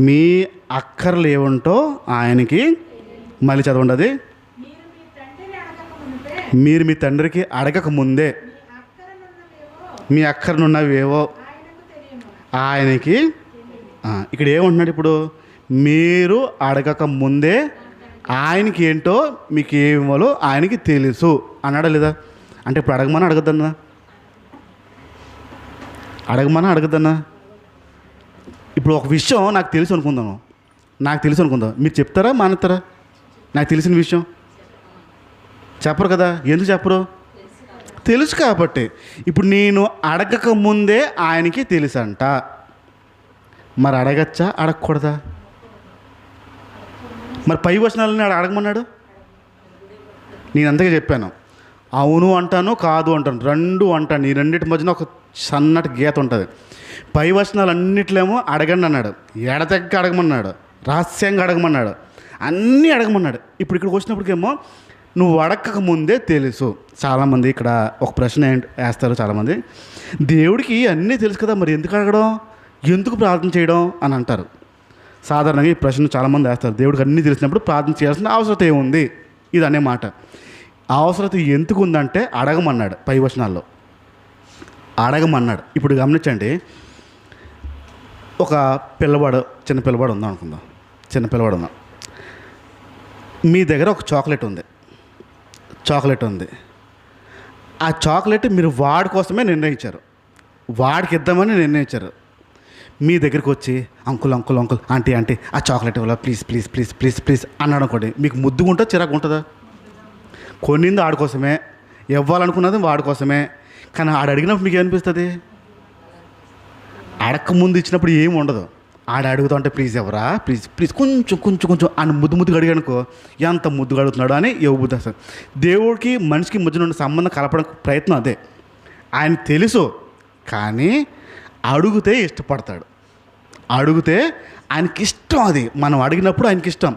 మీ అక్కర్లు ఏముంటో ఆయనకి, మళ్ళీ చదవండి అది, మీరు మీ తండ్రికి అడగక ముందే మీ అక్కర్నున్నవేవో ఆయనకి. ఇక్కడ ఏమంటున్నాడు? ఇప్పుడు మీరు అడగక ముందే ఆయనకి ఏంటో మీకు ఏమివ్వాలో ఆయనకి తెలుసు అన్నాడా లేదా? అంటే ఇప్పుడు అడగమని అడగద్దన్నా? ఇప్పుడు ఒక విషయం నాకు తెలుసు అనుకుందాం. మీరు చెప్తారా మానేస్తారా? నాకు తెలిసిన విషయం చెప్పరు కదా. ఎందుకు చెప్పరు? తెలుసు కాబట్టి. ఇప్పుడు నేను అడగక ముందే ఆయనకి తెలుసంట. మరి అడగచ్చా అడగకూడదా? మరి పై వచనాలని అడగమన్నాడు. నేను అంతగా చెప్పాను. అవును అంటాను, కాదు అంటాను, రెండు అంటాను. ఈ రెండింటి మధ్యన ఒక సన్నటి గీత ఉంటుంది. పై వచనాలన్నిట్లేమో అడగండి అన్నాడు, ఎడతెక్క అడగమన్నాడు, రహస్యంగా అడగమన్నాడు, అన్నీ అడగమన్నాడు. ఇప్పుడు ఇక్కడికి వచ్చినప్పటికేమో నువ్వు అడగక ముందే తెలుసు. చాలామంది ఇక్కడ ఒక ప్రశ్న వేస్తారు చాలామంది, దేవుడికి అన్నీ తెలుసు కదా, మరి ఎందుకు అడగడం, ఎందుకు ప్రార్థన చేయడం అని అంటారు. సాధారణంగా ఈ ప్రశ్న చాలామంది వేస్తారు. దేవుడికి అన్నీ తెలిసినప్పుడు ప్రార్థన చేయాల్సిన అవసరం ఏముంది ఇది అనే మాట. అవసరం ఎందుకు ఉందంటే అడగమన్నాడు. పై వచనాల్లో అడగమన్నాడు. ఇప్పుడు గమనించండి, ఒక చిన్న పిల్లవాడు ఉందాం అనుకుందాం. మీ దగ్గర ఒక చాక్లెట్ ఉంది. ఆ చాక్లెట్ మీరు వాడి కోసమే నిర్ణయించారు, వాడికి ఇద్దామని నిర్ణయించారు. మీ దగ్గరికి వచ్చి అంకుల్ ఆంటీ ఆ చాక్లెట్ ఇవ్వాలా ప్లీజ్ అన్నాడు అనుకోండి, మీకు ముద్దుగా ఉంటుందా చిరాకు ఉంటుందా? కొన్నింది ఆడి కోసమే, ఇవ్వాలనుకున్నది వాడి కోసమే. కానీ ఆడు అడిగినప్పుడు మీకు ఏమనిపిస్తుంది? అడక్క ముందు ఇచ్చినప్పుడు ఏమి ఉండదు. అడుగుతా అంటే ప్లీజ్ ఎవరా ప్లీజ్ కొంచెం అని ముద్దుగా అడిగానుకో, ఎంత ముద్దుగా అడుగుతున్నాడు అని ఇవ్వబుద్ది అసలు. దేవుడికి మనిషికి మధ్యన ఉన్న సంబంధం కలపడానికి ప్రయత్నం అదే. ఆయన తెలుసు, కానీ అడిగితే ఇష్టపడతాడు. అడిగితే ఆయనకి ఇష్టం. అది మనం అడిగినప్పుడు ఆయనకి ఇష్టం,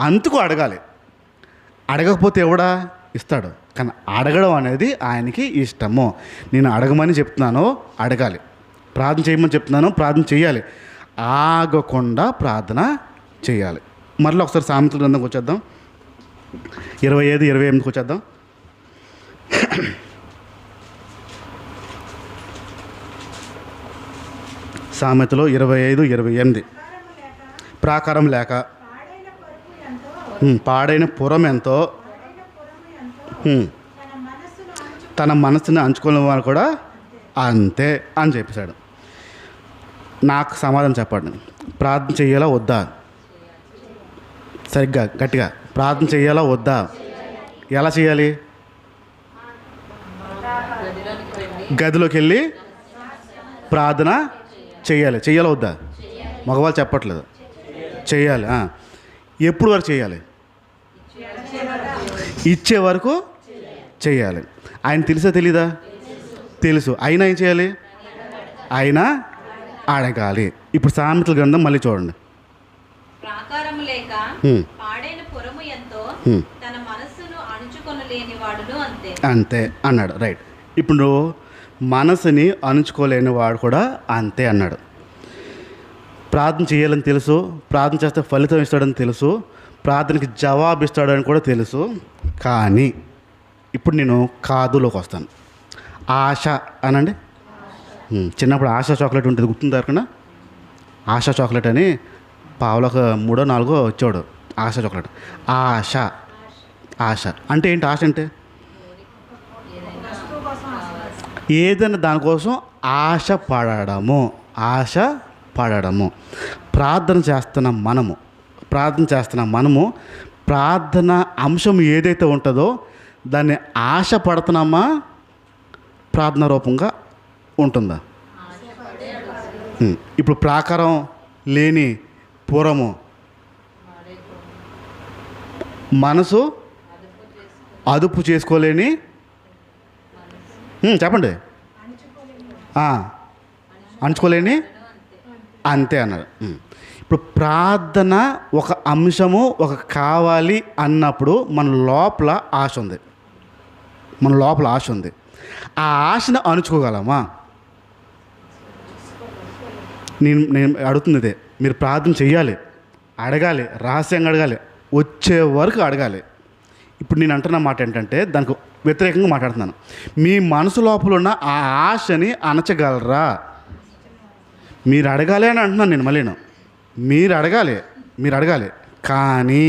అందుకు అడగాలి. అడగకపోతే ఎవడా ఇస్తాడు? కానీ అడగడం అనేది ఆయనకి ఇష్టము. నేను అడగమని చెప్తున్నాను, అడగాలి. ప్రార్థన చేయమని చెప్తున్నాను, ప్రార్థన చేయాలి. ఆగకుండా ప్రార్థన చేయాలి. మరలా ఒకసారి సామెతల గ్రంథంకి వచ్చేద్దాం. 25-28 వచ్చేద్దాం. సామెతలో 25-28. ప్రాకారం లేక పాడైన పురం ఎంతో, తన మనసుని అంచుకున్న వారు కూడా అంతే అని చెప్పేశాడు. నాకు సమాధానం చెప్పండి, ప్రార్థన చేయాలా వద్దా? సరిగ్గా గట్టిగా ప్రార్థన చేయాలా వద్దా? ఎలా చేయాలి? గదిలోకి వెళ్ళి ప్రార్థన చేయాలా వద్దా? మగవాళ్ళు చెప్పట్లేదు. చేయాలి. ఎప్పుడు వరకు చేయాలి? ఇచ్చే వరకు చేయాలి. ఆయన తెలుసా తెలీదా? తెలుసు. అయినా ఏం చేయాలి? అయినా అడగాలి. ఇప్పుడు సామెతల గ్రంథం మళ్ళీ చూడండి. ప్రాకారము లేక హ్మ్. పాడైన పురము ఎంతో హ్మ్. తన మనస్సును అణుచుకొనలేని వాడును అంతే. అంతే అన్నాడు. రైట్. ఇప్పుడు మనసుని అణుచుకోలేని వాడు కూడా అంతే అన్నాడు. ప్రార్థన చేయాలని తెలుసు, ప్రార్థన చేస్తే ఫలితం ఇస్తాడని తెలుసు, ప్రార్థనకి జవాబు ఇస్తాడని కూడా తెలుసు. కానీ ఇప్పుడు నేను కాదులోకి వస్తాను. ఆశ అనండి. చిన్నప్పుడు ఆశ చాక్లెట్ ఉంటుంది, గుర్తుందా కన్నా? ఆశ చాక్లెట్ అని పావులకు 3 4 వచ్చాడు. ఆశ చాక్లెట్. ఆశ. ఆశ అంటే ఏంటి? ఆశ అంటే ఏదైనా దానికోసం ఆశ పడడము. ఆశ పడడము. ప్రార్థన చేస్తున్న మనము ప్రార్థన అంశం ఏదైతే ఉంటుందో దాన్ని ఆశ పడుతున్నామా, ప్రార్థన రూపంగా ఉంటుందా? ఇప్పుడు ప్రాకారం లేని పురము, మనసు అదుపు చేసుకోలేని, చెప్పండి, అణుచుకోలేని అంతే అన్నారు. ఇప్పుడు ప్రార్థన ఒక అంశము, ఒక కావాలి అన్నప్పుడు మన లోపల ఆశ ఉంది. ఆ ఆశను అణుచుకోగలమా? నేను అడుగుతుంది ఇదే. మీరు ప్రార్థన చెయ్యాలి, అడగాలి, రహస్యంగా అడగాలి, వచ్చే వరకు అడగాలి. ఇప్పుడు నేను అంటున్న మాట ఏంటంటే దానికి వ్యతిరేకంగా మాట్లాడుతున్నాను. మీ మనసు లోపల ఉన్న ఆ ఆశని అణచగలరా? మీరు అడగాలి అని అంటున్నాను నేను. మళ్ళీ మీరు అడగాలి, కానీ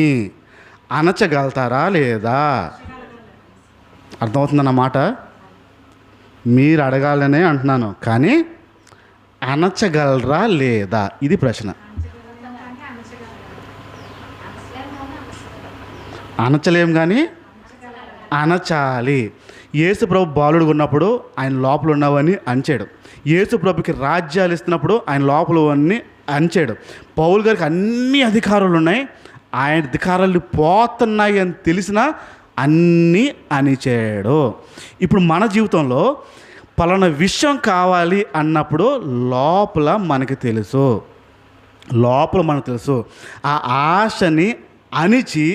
అణచగలుగుతారా లేదా? అర్థమవుతుందన్న మాట. మీరు అడగాలనే అంటున్నాను, కానీ అణచగలరా లేదా? ఇది ప్రశ్న. అణచలేం కానీ అణచాలి. యేసు ప్రభు బాలుడుగా ఉన్నప్పుడు ఆయన లోపల ఉన్నవన్నీ అంచాడు. యేసు ప్రభుకి రాజ్యాలు ఇస్తున్నప్పుడు ఆయన లోపలవన్నీ అంచాడు. పౌలు గారికి అన్ని అధికారాలు ఉన్నాయి, ఆయన అధికారాలు పోతున్నాయి అని తెలిసినా అన్నీ అణిచాడు. ఇప్పుడు మన జీవితంలో పలానా విషయం కావాలి అన్నప్పుడు లోపల మనకు తెలుసు, ఆ ఆశని అణిచి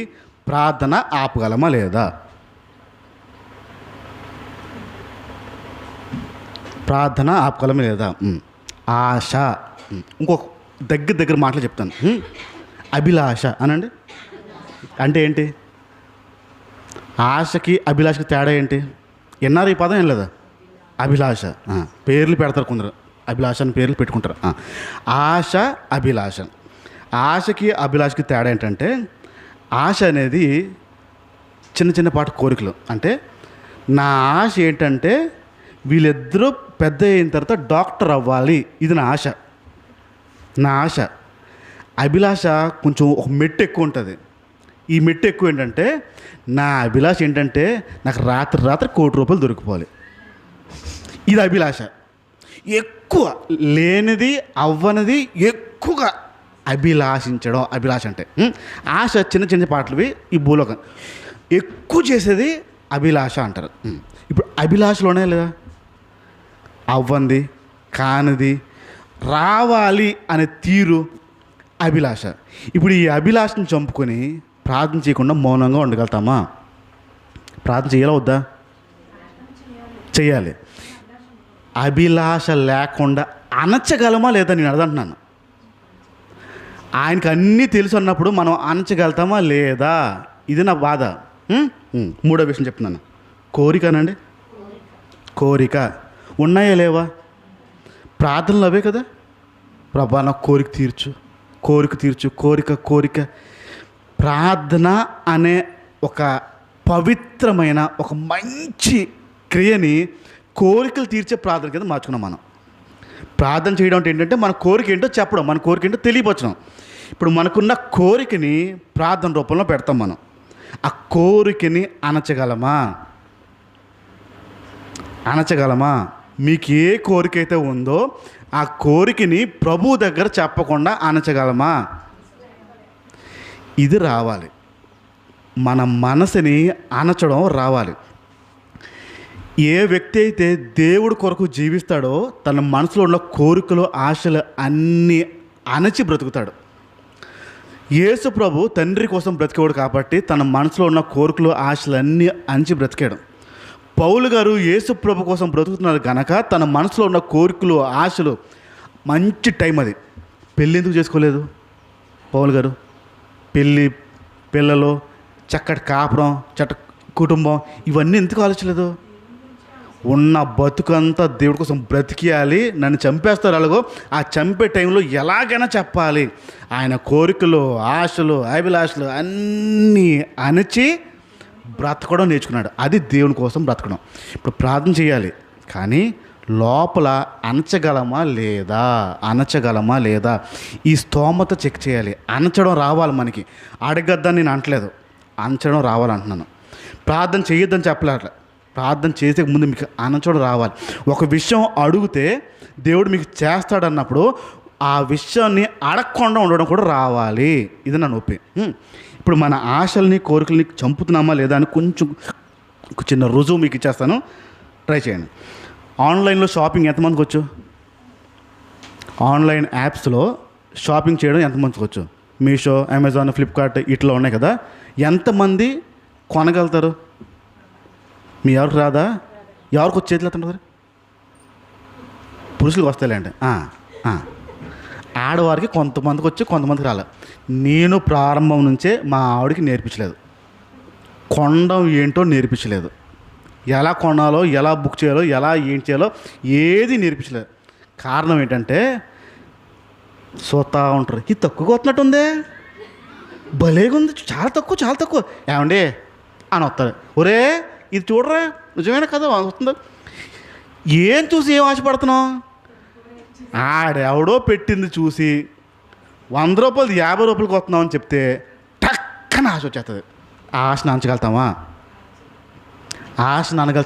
ప్రార్థన ఆపగలమా లేదా? ఆశ. ఇంకొక దగ్గర మాటలు చెప్తాను. అభిలాష అనండి. అంటే ఏంటి? ఆశకి అభిలాషకి తేడా ఏంటి? విన్నారు ఈ పదం? ఏం లేదా? అభిలాష. పేర్లు పెడతారు కొందరు, అభిలాష అని పేర్లు పెట్టుకుంటారు. ఆశ, అభిలాష. ఆశకి అభిలాషకి తేడా ఏంటంటే, ఆశ అనేది చిన్న పాటు కోరికలు. అంటే నా ఆశ ఏంటంటే వీళ్ళిద్దరూ పెద్ద అయిన తర్వాత డాక్టర్ అవ్వాలి, ఇది నా ఆశ. అభిలాష కొంచెం ఒక మెట్టు ఎక్కువ ఉంటుంది. ఈ మెట్టు ఎక్కువ ఏంటంటే, నా అభిలాష ఏంటంటే నాకు రాత్రి ₹1 కోటి దొరికిపోవాలి. ఇది అభిలాష. ఎక్కువ లేనిది అవ్వనిది ఎక్కువగా అభిలాషించడం అభిలాష అంటే. ఆశ చిన్న పాటలవి ఈ భూలోకం. ఎక్కువ చేసేది అభిలాష అంటారు. ఇప్పుడు అభిలాషలోనే లేదా అవ్వంది, కానిది, రావాలి అనే తీరు అభిలాష. ఇప్పుడు ఈ అభిలాషను చంపుకొని ప్రార్థన చేయకుండా మౌనంగా ఉండగలుగుతామా? ప్రార్థన చేయాలా వద్దా? చేయాలి. అభిలాష లేకుండా అణచగలమా లేదా నేను అర్థంటున్నాను. ఆయనకు అన్నీ తెలుసు అన్నప్పుడు మనం అణచగలుగుతామా లేదా? ఇది నా బాధ. మూడో విషయం చెప్తున్నాను. కోరికనండి. కోరిక ఉన్నాయా లేవా? ప్రార్థనలు అవే కదా. ప్రభా నాకు కోరిక తీర్చు. కోరిక. ప్రార్థన అనే ఒక పవిత్రమైన ఒక మంచి క్రియని కోరికలు తీర్చే ప్రార్థన కింద మార్చుకున్నాం మనం. ప్రార్థన చేయడం అంటే ఏంటంటే మన కోరిక ఏంటో చెప్పడం, మన కోరిక ఏంటో తెలియపరచడం. ఇప్పుడు మనకున్న కోరికని ప్రార్థన రూపంలో పెడతాం మనం. ఆ కోరికని అణచగలమా? మీకు ఏ కోరిక అయితే ఉందో ఆ కోరికని ప్రభు దగ్గర చెప్పకుండా అణచగలమా? ఇది రావాలి. మన మనసుని అణచడం రావాలి. ఏ వ్యక్తి అయితే దేవుడి కొరకు జీవిస్తాడో తన మనసులో ఉన్న కోరికలు, ఆశలు అన్నీ అణచి బ్రతుకుతాడు. యేసు ప్రభు తండ్రి కోసం బ్రతికేవాడు కాబట్టి తన మనసులో ఉన్న కోరికలు ఆశలన్నీ అంచి బ్రతికాడు. పౌలు గారు యేసు ప్రభు కోసం బ్రతుకుతున్నారు కనుక తన మనసులో ఉన్న కోరికలు ఆశలు మంచి టైం అది. పెళ్ళి ఎందుకు చేసుకోలేదు పౌలు గారు? పెళ్ళి, పిల్లలు, చక్కటి కాపురం, కుటుంబం ఇవన్నీ ఎందుకు ఆలోచించలేదు? ఉన్న బతుకంతా దేవుడి కోసం బ్రతికియాలి, నన్ను చంపేస్తారు అలాగో ఆ చంపే టైంలో ఎలాగైనా చెప్పాలి, ఆయన కోరికలు ఆశలు అభిలాషలు అన్నీ అణచి బ్రతకడం నేర్చుకున్నాడు. అది దేవుని కోసం బ్రతకడం. ఇప్పుడు ప్రార్థన చేయాలి, కానీ లోపల అణచగలమా లేదా ఈ స్తోమత చెక్ చేయాలి. అణచడం రావాలి మనకి. అడగద్దని నేను అంటలేదు, అణచడం రావాలంటున్నాను. ప్రార్థన చేయొద్దని చెప్పలేదు. ప్రార్థన చేసే ముందు మీకు అణచడం రావాలి. ఒక విషయం అడిగితే దేవుడు మీకు చేస్తాడన్నప్పుడు ఆ విషయాన్ని అడగకుండా ఉండడం కూడా రావాలి. ఇది నా నొప్పి. ఇప్పుడు మన ఆశల్ని కోరికల్ని చంపుతున్నామా లేదా అని కొంచెం చిన్న రుజువు మీకు ఇచ్చేస్తాను, ట్రై చేయండి. ఆన్లైన్లో షాపింగ్ ఎంతమందికి వచ్చు? ఆన్లైన్ యాప్స్లో షాపింగ్ చేయడం ఎంతమందికి వచ్చు? మీషో, అమెజాన్, ఫ్లిప్కార్ట్ ఇట్లా ఉన్నాయి కదా. ఎంతమంది కొనగలుగుతారు? మీ ఎవరికి రాదా? ఎవరికి వచ్చి చేతులు ఎత్తంటారు? పురుషులకు వస్తాయిలేండి. ఆడవారికి కొంతమందికి వచ్చి కొంతమందికి రాలే. నేను ప్రారంభం నుంచే మా ఆవిడకి నేర్పించలేదు, కొనడం ఏంటో నేర్పించలేదు, ఎలా కొనాలో, ఎలా బుక్ చేయాలో, ఎలా ఏం చేయాలో ఏది నేర్పించలేదు. కారణం ఏంటంటే సోతా ఉంటారు, ఇది తక్కువగా వస్తున్నట్టుందే, భలేగా ఉంది, చాలా తక్కువ ఏమండి అని వస్తారు. ఒరే ఇది చూడరా, నిజమేనా కదా వస్తుందా? ఏం చూసి ఏం ఆశపడుతున్నావు? ఆడెవడో పెట్టింది చూసి 100 రూపాయలు 50 రూపాయలకి వస్తున్నావు అని చెప్తే టక్కన ఆశ వచ్చేస్తుంది. ఆ ఆశను అంచగలుగుతామా? ఆశను అనగల.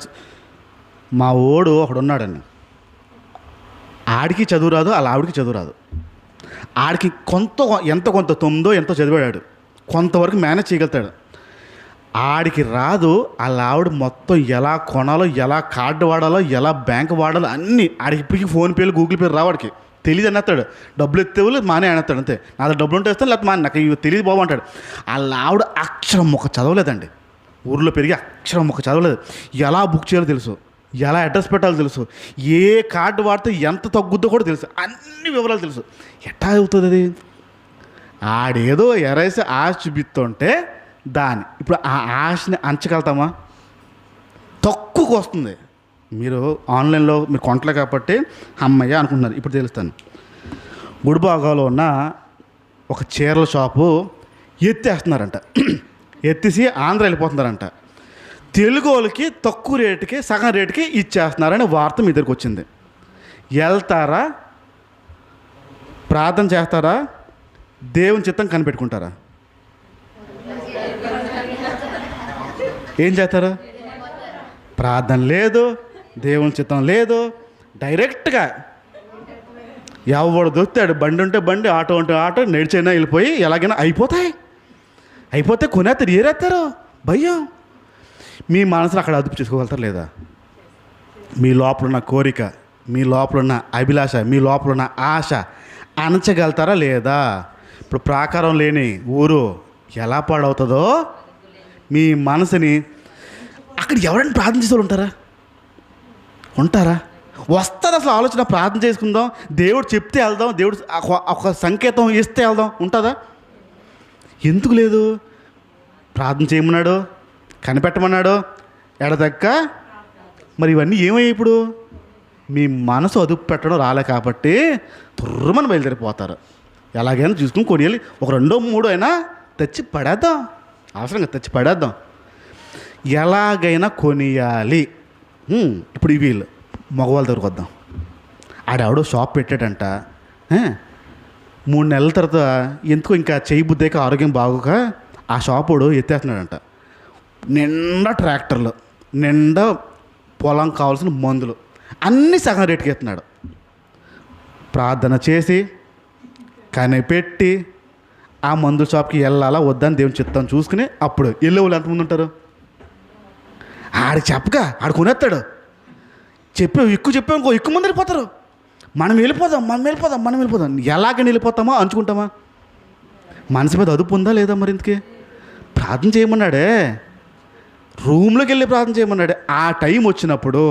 మా ఓడు ఒకడున్నాడండి, ఆడికి చదువు రాదు, అలా ఆవిడికి చదువు రాదు. ఆడికి కొంత 9 ఎంతో చదివాడు, కొంతవరకు మేనేజ్ చేయగలుగుతాడు. ఆడికి రాదు, అలా ఆవిడ మొత్తం ఎలా కొనాలో, ఎలా కార్డు వాడాలో, ఎలా బ్యాంక్ వాడాలో అన్నీ ఆడికి. ఇప్పటికి ఫోన్పేలు, గూగుల్ పేలు రావాడికి తెలియదు అనేస్తాడు. డబ్బులు ఎత్తేవాళ్ళు మానే అనేస్తాడు, అంతే. నా డబ్బులు ఉంటే ఇస్తాను, లేకపోతే నాకు ఇవి తెలియదు బాబు అంటాడు. అలా ఆవిడ అక్షరం మొక్క చదవలేదండి, ఊర్లో పెరిగి అక్షరం మొక్క చదవలేదు. ఎలా బుక్ చేయాలో తెలుసు, ఎలా అడ్రస్ పెట్టాలో తెలుసు, ఏ కార్డు వాడితే ఎంత తగ్గుద్దో కూడా తెలుసు, అన్ని వివరాలు తెలుసు. ఎట్టా అవుతుంది అది? ఆడేదో ఎరేసి ఆశ చూపిస్తుంటే దాన్ని ఇప్పుడు ఆ ఆశని అంచగలుగుతామా? తక్కువకు వస్తుంది. మీరు ఆన్లైన్లో మీరు కొంటలే కాబట్టి అమ్మయ్య అనుకుంటున్నారు. ఇప్పుడు తెలుస్తాను. గుడిబాగాలో ఉన్న ఒక చీరల షాపు ఎత్తేస్తున్నారంట, ఎత్తేసి ఆంధ్ర వెళ్ళిపోతున్నారంట. తెలుగు వాళ్ళకి తక్కువ రేటుకి, సగం రేటుకి ఇచ్చేస్తున్నారని వార్త మీ దగ్గరికి వచ్చింది. వెళ్తారా? ప్రార్థన చేస్తారా? దేవుని చిత్తం కనిపెట్టుకుంటారా? ఏం చేస్తారా? ప్రార్థన లేదు, దేవుని చిత్తం లేదు, డైరెక్ట్గా ఎవడు దొరుకుతాడు. బండి ఉంటే బండి, ఆటో ఉంటే ఆటో, నడిచైనా వెళ్ళిపోయి ఎలాగైనా అయిపోతే కొనేస్తారు, ఏరేస్తారు. భయం. మీ మనసును అక్కడ అదుపు చేసుకోగలుగుతారు లేదా? మీ లోపల ఉన్న కోరిక, మీ లోపల ఉన్న అభిలాష, మీ లోపల ఉన్న ఆశ అణచగలుగుతారా లేదా? ఇప్పుడు ప్రాకారం లేని ఊరు ఎలా పాడవుతుందో మీ మనసుని. అక్కడ ఎవరైనా ప్రార్థన చేసే వాళ్ళు ఉంటారా? వస్తారు అసలు ఆలోచన, ప్రార్థన చేసుకుందాం, దేవుడు చెప్తే వెళ్దాం, దేవుడు ఒక సంకేతం ఇస్తే వెళ్దాం, ఉంటుందా? ఎందుకు లేదు? ప్రార్థన చేయమన్నాడు, కనిపెట్టమన్నాడు, ఎడదక్క. మరి ఇవన్నీ ఏమయ్యాయి? ఇప్పుడు మీ మనసు అదుపు పెట్టడం రాలే కాబట్టి తుర్రమని బయలుదేరిపోతారు. ఎలాగైనా చూసుకుని కొనియాలి, ఒక 2, 3 అయినా తెచ్చి పడేద్దాం, అవసరంగా తెచ్చి పడేద్దాం, ఎలాగైనా కొనియాలి. ఇప్పుడు వీళ్ళు మగవాళ్ళ దగ్గరకు వద్దాం. ఆడెవడో షాప్ పెట్టాడంట, 3 నెలల తర్వాత ఎందుకో ఇంకా చేయి బుద్ధికి ఆరోగ్యం బాగోక ఆ షాపుడు ఎత్తేస్తున్నాడంట. నిండా ట్రాక్టర్లు, నిండా పొలం కావాల్సిన మందులు అన్నీ సగం రేటుకి ఎత్తున్నాడు. ప్రార్థన చేసి కనిపెట్టి ఆ మందుల షాప్కి వెళ్ళాలా వద్దని దేవుని చిత్తం చూసుకుని అప్పుడు వెళ్ళే వాళ్ళు ఎంతమంది ఉంటారు? ఆడికి చెప్పగా ఆడు కొనేస్తాడు. చెప్పాం ఎక్కువ మంది వెళ్ళిపోతారు. మనం వెళ్ళిపోదాం. ఎలాగని వెళ్ళిపోతామా? అంచుకుంటామా? మనసు మీద అదుపు ఉందా లేదా మరి ఇంతకీ? ప్రార్థన చేయమన్నాడే, రూమ్లోకి వెళ్ళి ప్రార్థన చేయమన్నాడే. ఆ టైం వచ్చినప్పుడు,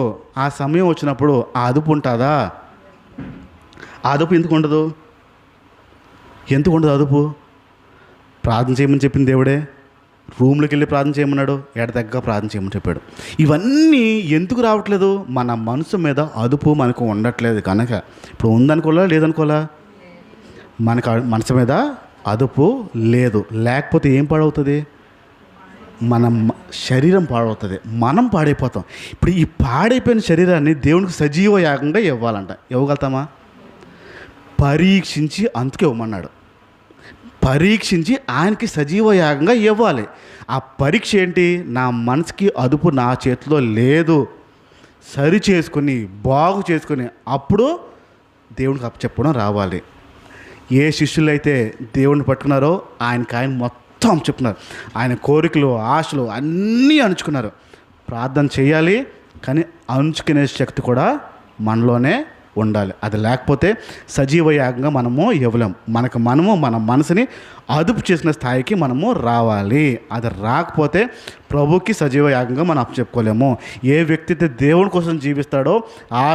ఆ సమయం వచ్చినప్పుడు ఆ అదుపు ఉంటుందా? ఆ అదుపు ఎందుకు ఉండదు? ఎందుకు ఉండదు అదుపు? ప్రార్థన చేయమని చెప్పింది దేవుడే, రూమ్లోకి వెళ్ళి ప్రార్థన చేయమన్నాడు, ఎడతెగ్గ ప్రార్థన చేయమని చెప్పాడు. ఇవన్నీ ఎందుకు రావట్లేదు? మన మనసు మీద అదుపు మనకు ఉండట్లేదు కనుక. ఇప్పుడు ఉందనుకోలా లేదనుకోలా? మనకు మనసు మీద అదుపు లేదు. లేకపోతే ఏం పాడవుతుంది? మన శరీరం పాడవుతుంది, మనం పాడైపోతాం. ఇప్పుడు ఈ పాడైపోయిన శరీరాన్ని దేవునికి సజీవ యాగంగా ఇవ్వాలంట. ఇవ్వగలుగుతామా? పరీక్షించి అందుకే ఇవ్వమన్నాడు. పరీక్షించి ఆయనకి సజీవ యాగంగా ఇవ్వాలి. ఆ పరీక్ష ఏంటి? నా మనసుకి అదుపు నా చేతిలో లేదు, సరి చేసుకొని బాగు చేసుకొని అప్పుడు దేవునికి అప్పచెప్పడం రావాలి. ఏ శిష్యులు అయితే దేవుడిని పట్టుకున్నారో ఆయన మొత్తం చెప్తున్నారు. ఆయన కోరికలు, ఆశలు అన్నీ అణుచుకున్నారు. ప్రార్థన చేయాలి, కానీ అణుచుకునే శక్తి కూడా మనలోనే ఉండాలి. అది లేకపోతే సజీవ యాగంగా మనము ఇవ్వలేం. మనము మన మనసుని అదుపు చేసిన స్థాయికి మనము రావాలి. అది రాకపోతే ప్రభుకి సజీవ యాగంగా మనం అప్పచెప్పుకోలేము. ఏ వ్యక్తి అయితే దేవుని కోసం జీవిస్తాడో ఆ